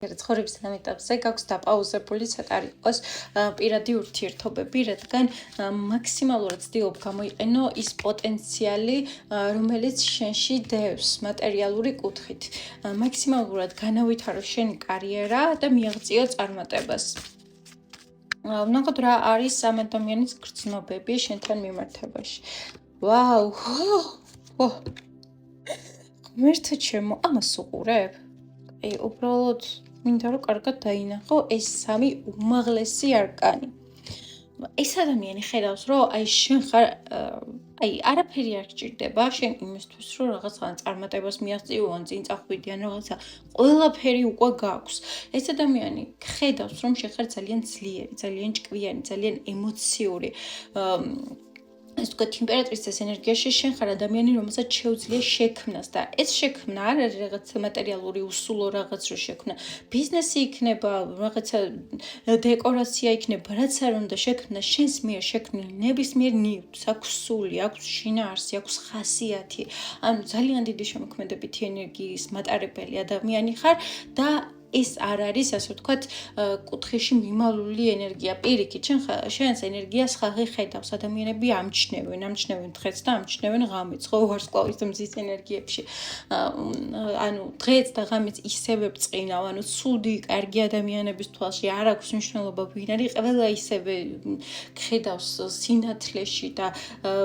ცხოვრების ამ ეტაპზე გაქვს დაპაუზებული ცოტა არ იყოს პირადი ურთიერთობები, რადგან მაქსიმალურად ვცდილობ გამოიყენო ის პოტენციალი, რომელიც შენში დევს მატერიალური კუთხით. მაქსიმალურად განავითარო შენი კარიერა და მიაღწიო წარმატებას. ვნახოთ რა არის ამ ადამიანის გრძნობები შენთან მიმართებაში. ვაუ! ღმერთო ჩემო, ამას უყურებ? აი, უბრალოდ მინდა რომ კარგად დაინახო ეს სამი უმაღლესი არკანი. ეს ადამიანი ხედავს, რომ აი შენ ხარ აი არაფერი არ გჭირდება შენ იმისთვის, რომ რაღაცა წარმატებას მიაღწიო ან წინ წახვიდე ან რაღაცა ყველაფერი უკვე გაქვს. ეს ადამიანი ხედავს, რომ შენ ხარ ძალიან ძლიერი, ძალიან ჭკვიანი, ძალიან ემოციური. ეს თქვა ტემპერატურის ეს ენერგიაში შენ ხარ ადამიანი, რომელსაც შეუძლია შექმნას და ეს შექმნა არ არის რაღაც მატერიალური უსულო რაღაც რო შექმნა. ბიზნესი იქნება, რაღაცა დეკორაცია იქნება, რაც არ უნდა შექმნა შენს მიერ შექმნილი ნებისმიერ ნივთს, აქვს სული, აქვს შინაარსი, აქვს ხასიათი. ანუ ძალიან დიდი შემოქმედებითი ენერგიის მატარებელი ადამიანი ხარ და ეს არ არის, ასე ვთქვათ, კუთხეში მიმალული ენერგია. პირიქით, შენს ენერგიას ხალხი ხედავს, ადამიანები ამჩნევენ დღეს და ამჩნევენ ღამეც, ხო, ვარსკვლავის და მზის ენერგიებში. ანუ დღეც და ღამეც ისევე ბრწყინავ, ანუ ცუდი, კარგი ადამიანების თვალში არ აქვს მნიშვნელობა ვინ არის, ყველა ისევე ხედავს სინათლეში და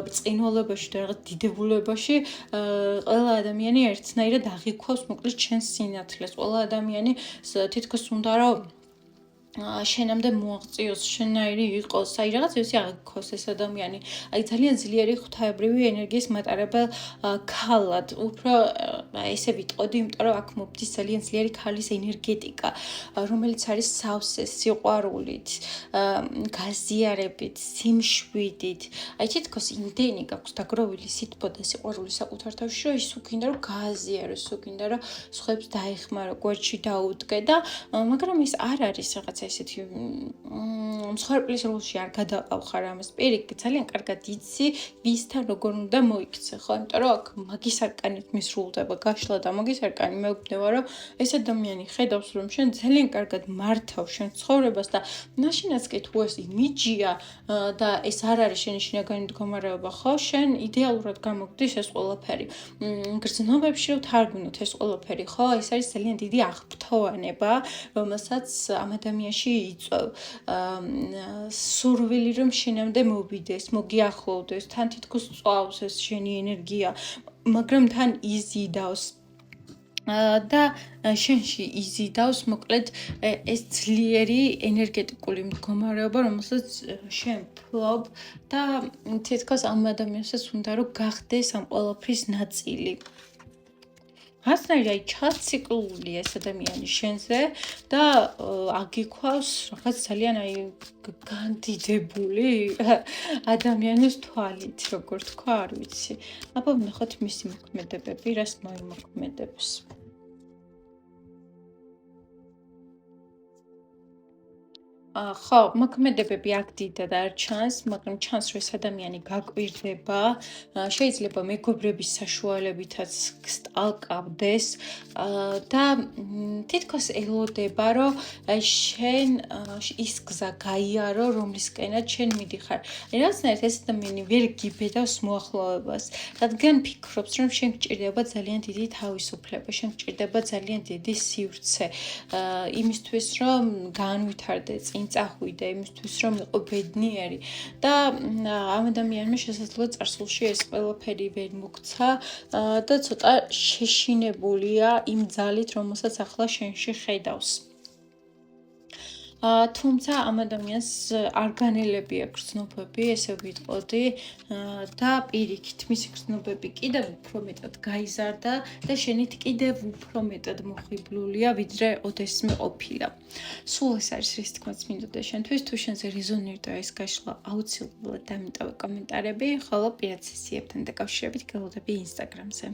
ბრწყინვალებაში და რაღაც დიდებულებაში. ყველა ადამიანი ერთნაირად აღიქვავს მოკლედ შენს სინათლეს. ყველა ადამიანი თითქოს უნდა რომ შენამდე მოაღწიოს, შენაირი იყოს, აი რაღაც ისე აღიქოს ეს ადამიანი. აი ძალიან ძლიერი ღვთაებრივი ენერგიის მატარებელ ქალად. უფრო ესე ვიტყოდი, იმიტომ რომ აქ მოვდის ძალიან ძლიერი ქალის ენერგეტიკა, რომელიც არის სავსე, სიყვარულით, გაზიარებით, სიმშვიდით. აი თითქოს იმდენი გაქვს დაგროვილი სითბო და სიყვარული საკუთარ თავში, რომ ის უკინდა რომ გააზიაროს, უკინდა რომ სხვებს დაეხმარო, გვერდში დაუდგე და მაგრამ ეს არ არის რაღაცა ესეთი მსხვერპლის როლში არ გადაყავხარ ამას. პირიქით, ძალიან კარგად იცი, ვისთან როგორ უნდა მოიქცე, ხო? იმიტომ რომ აქ მაგის არკანით მისრულდება გაშლა და მაგის არკანი მეუბნება, რომ ეს ადამიანი ხედავს, რომ შენ ძალიან კარგად მართავ შენ ცხოვრებას და მაშინაც კი თუ ეს იმიჯია და ეს არ არის შენი შინაგანი მდგომარეობა, ხო? შენ იდეალურად გამოგდის ეს ყველაფერი. გრძნობებში რომ თარგმნოთ ეს ყველაფერი, ხო? ეს არის ძალიან დიდი აღფრთოვანება, რომელსაც ამ ადამიანში იწვევ. სურვილი რომ შენამდე მოვიდეს, მოგიახლოვდეს, თან თითქოს წვავს ეს შენი ენერგია, მაგრამ თან იზიდავს. და შენში იზიდავს მოკლედ ეს ძლიერი ენერგეტიკული მდგომარეობა, რომელსაც შენ ფლობ და თითქოს ამ ადამიანსაც უნდა რომ გახდეს ამ ყველაფრის ნაწილი. ასნაირად აი ჩაციკლული ეს ადამიანი შენზე და აგიქვავს რაღაც ძალიან აი განდიდებული ადამიანის თვალით, როგორ თქვა, არ ვიცი. აბა ვნახოთ მისი მოქმედებები, რას მოიმოქმედებს. ხო, მოქმედებები აქ დიდად არ ჩანს, მაგრამ ჩანს, რომ ეს ადამიანი გაკვირდება, შეიძლება მეგობრების საშუალებითაც სტალკავდეს და თითქოს ელოდება, რომ შენ ის გზა გაიარო, რომლისკენაც შენ მიდიხარ. რაღაცნაირად ეს ადამიანი ვერ გიბედავს მოახლოებას, რადგან ფიქრობს, რომ შენ გჭირდება ძალიან დიდი თავისუფლება, შენ გჭირდება ძალიან დიდი სივრცე იმისთვის, რომ განვითარდე წინ წახვიდე, იმისთვის რომ იყო ბედნიერი და ამ ადამიანმა შესაძლოა წარსულში ეს ყველაფერი ვერ მოგცა და ცოტა შეშინებულია იმ ძალით, რომელსაც ახლა შენში ხედავს. თუმცა ამ ადამიანს არ განელებია გრძნობები, ესე ვიტყოდი და პირიქით, მისი გრძნობები კიდევ უფრო მეტად გაიზარდა და შენით კიდევ უფრო მეტად მოხიბლულია, ვიდრე ოდესმე ყოფილა. სულ ეს არის რის თქმაც მინდოდა შენთვის, თუ შენზე რეზონირდა ეს გაშლა, აუცილებლად დამიტოვე კომენტარები, ხოლო პირად სესიებთან დაკავშირებით გელოდები ინსტაგრამზე.